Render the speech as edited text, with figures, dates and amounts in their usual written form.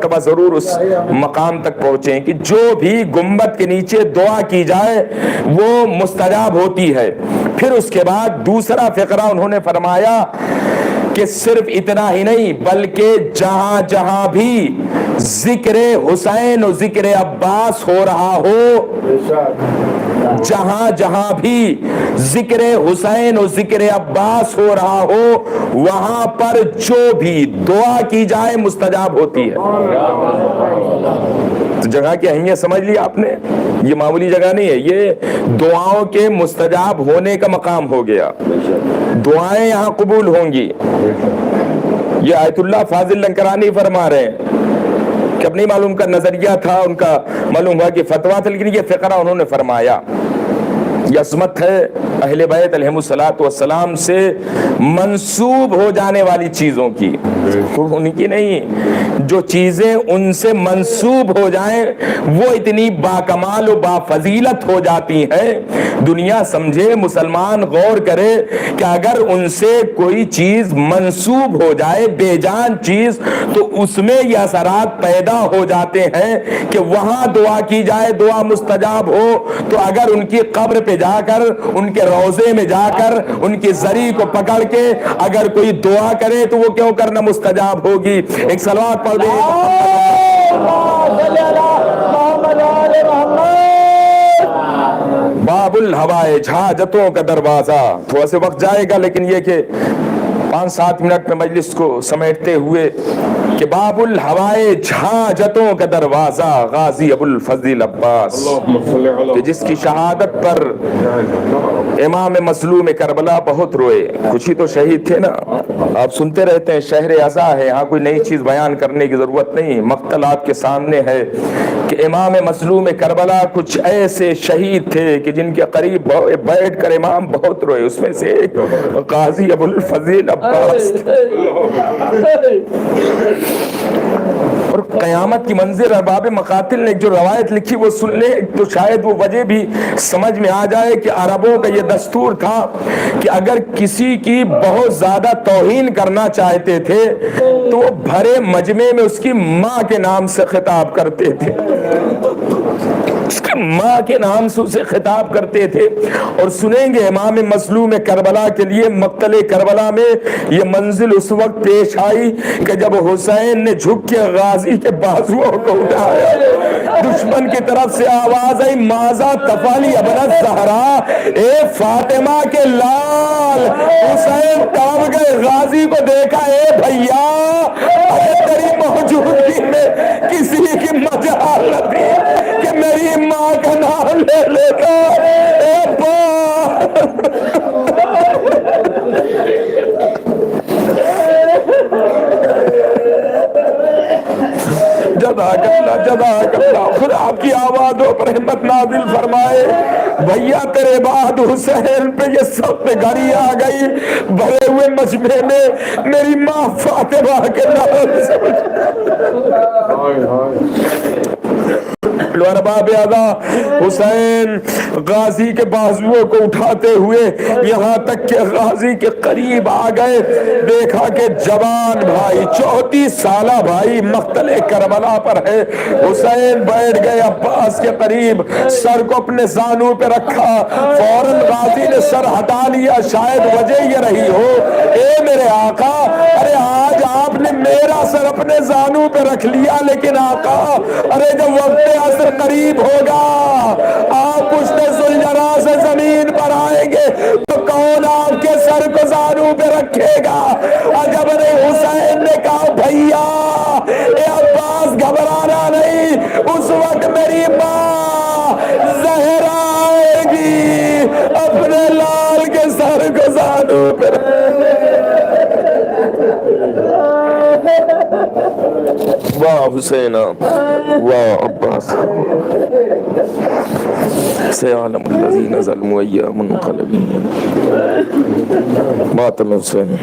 مرتبہ ضرور اس مقام تک پہنچیں کہ جو بھی گنبد کے نیچے دعا کی جائے وہ مستجاب ہوتی ہے۔ پھر اس کے بعد دوسرا فقرہ انہوں نے فرمایا کہ صرف اتنا ہی نہیں بلکہ جہاں جہاں بھی ذکر حسین و ذکر عباس ہو رہا ہو، جہاں جہاں بھی ذکر حسین و ذکر عباس ہو رہا ہو، وہاں پر جو بھی دعا کی جائے مستجاب ہوتی ہے۔ تو جگہ کی اہمیت سمجھ لی آپ نے، یہ معمولی جگہ نہیں ہے، یہ دعاؤں کے مستجاب ہونے کا مقام ہو گیا، دعائیں یہاں قبول ہوں گی۔ یہ آیت اللہ فاضل لنکرانی فرما رہے ہیں کہ اب نہیں معلوم کا نظریہ تھا، ان کا معلوم ہوا کہ فتویٰ تھا، لیکن یہ فقرہ انہوں نے فرمایا یہ عظمت ہے اہل بیت علیہم الصلوۃ والسلام سے منسوب ہو جانے والی چیزوں کی، ان کی نہیں، جو چیزیں ان سے منسوب ہو جائیں وہ اتنی باکمال و بافضیلت ہو جاتی ہیں۔ دنیا سمجھے، مسلمان غور کرے کہ اگر ان سے کوئی چیز منسوب ہو جائے، بے جان چیز، تو اس میں یہ اثرات پیدا ہو جاتے ہیں کہ وہاں دعا کی جائے دعا مستجاب ہو، تو اگر ان کی قبر پہ جا کر، ان کے روضے میں جا کر، ان کی زری کو پکڑ کے اگر کوئی دعا کرے تو وہ کیوں کرنا مستجاب ہوگی؟ ایک صلوات پڑھ دیں۔ باب الحوائج، حاجتوں کا دروازہ۔ تھوڑا سے وقت جائے گا لیکن یہ کہ 5-7 منٹ میں مجلس کو سمیٹتے ہوئے کہ باب الحوائج، حاجتوں کا دروازہ، غازی ابو الفضل عباس، کہ جس کی شہادت پر امام مظلوم کربلا بہت روئے، کچھ ہی تو شہید تھے نا، آپ سنتے رہتے ہیں، شہر عزا ہے، ہاں کوئی نئی چیز بیان کرنے کی ضرورت نہیں، مقتل آپ کے سامنے ہے کہ امام مظلوم کربلا کچھ ایسے شہید تھے کہ جن کے قریب بیٹھ کر امام بہت روئے، اس میں سے ایک غازی ابو الفضل عباس۔ اور قیامت کی منظر ارباب مقاتل نے جو روایت لکھی وہ سن لے تو شاید وہ وجہ بھی سمجھ میں آ جائے کہ عربوں کا یہ دستور تھا کہ اگر کسی کی بہت زیادہ توہین کرنا چاہتے تھے تو وہ بھرے مجمع میں اس کی ماں کے نام سے خطاب کرتے تھے، اس کی ماں کے نام سے اسے خطاب کرتے تھے۔ اور سنیں گے امام مظلوم کربلا کے لیے مقتل کربلا میں یہ منزل اس وقت پیش آئی کہ جب حسین نے جھک کے غازی کے بازوؤں کو اٹھایا، دشمن کی طرف سے آواز آئی ماذا تفعلی ابن الزہرا، اے فاطمہ کے لال۔ حسین کانپ گئے، غازی کو دیکھا، اے بھیا اگر تیری موجودگی میں کسی کی مجال نہ تھی کہ میری ماں کا نام لے لیتا، اے جزاک اللہ جزاک اللہ، خدا آپ کی آوازوں پر رحمت نازل فرمائے۔ بھیا تیرے بعد حسین پہ یہ سخت گھڑی آ گئی، بھرے ہوئے مجمع میں میری ماں فاطمہ کے نام سے ارباب اعضا حسین غازی کے بازوؤں کو اٹھاتے ہوئے یہاں تک کہ غازی کے قریب آ گئے، دیکھا کہ جوان بھائی 34 سالہ بھائی مقتل کربلا پر ہے۔ حسین بیٹھ گئے عباس کے قریب، سر کو اپنے زانوں پہ رکھا، فوراً غازی نے سر ہٹا لیا، شاید وجہ یہ رہی ہو، اے میرے آقا، ارے آج آپ نے میرا سر اپنے زانوں پہ رکھ لیا، لیکن آقا ارے جب وقت عصر قریب ہوگا، آپ پشت ذوالجلال سے زمین پر آئیں گے تو کون آپ کے سر کو زانوں پہ رکھے گا؟ جب نے حسین نے کہا بھیا اے عباس گھبرانا نہیں، اس وقت میری ماں زہرا آئے گی، اپنے لال کے سر کو زانوں پہ واہ حسین واہ عباس سيعلم الذين ظلموا أيام منقلبين ماتم حسین